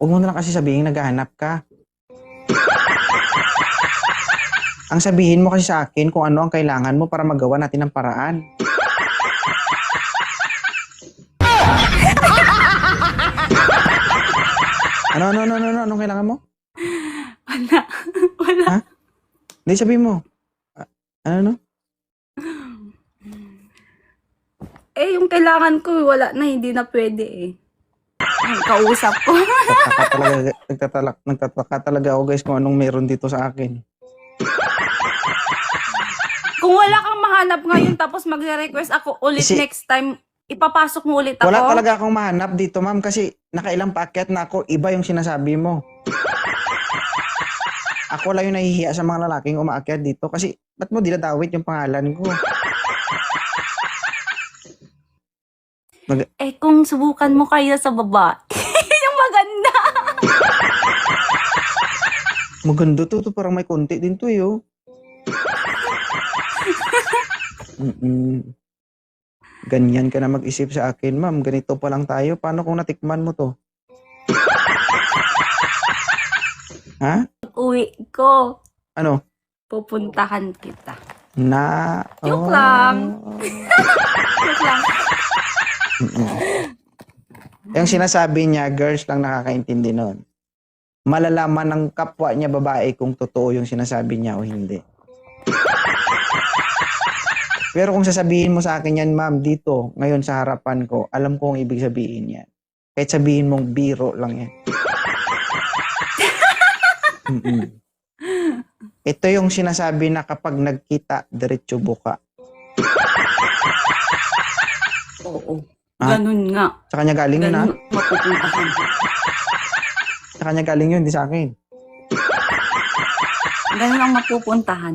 Huwag mo na lang kasi sabihin naghahanap ka. Ang sabihin mo kasi sa akin kung ano ang kailangan mo para magawa natin ng paraan. Anong kailangan mo? Wala. Wala. Ha? Hindi, sabihin mo. Ano? Eh, yung kailangan ko, wala na, hindi na pwede eh. Ay, kausap ko. Nagtataka talaga ako guys kung anong meron dito sa akin. Kung wala kang mahanap ngayon tapos magre-request ako ulit Kasi- next time, ipapasok mo ulit ako. Wala talaga akong mahanap dito, ma'am, kasi nakailang paakyat na ako, iba yung sinasabi mo. Ako lang yung nahihiya sa mga lalaking umaakyat dito kasi ba't mo dinadawit yung pangalan ko? Eh, kung subukan mo kayo sa baba, yung maganda. Maganda to parang may konti din to eh, oh. Ganyan ka na mag-isip sa akin, ma'am. Ganito pa lang tayo. Paano kung natikman mo to? Ha? Uwi ko, Ano? pupuntahan kita. Oh. Joke lang. Joke lang. Yung sinasabi niya, girls lang nakakaintindi nun. Malalaman ng kapwa niya babae kung totoo yung sinasabi niya o hindi. Pero kung sasabihin mo sa akin yan, ma'am, dito, ngayon sa harapan ko, alam ko ang ibig sabihin yan. Kahit sabihin mong biro lang yan. Ito yung sinasabi na kapag nagkita, diretso buka. Oo. Ah? Ganun nga. Sa kanya galing yun, ha? Ganun mapupuntahan. Sa kanya galing yun, di sa akin. Ganun ang mapupuntahan.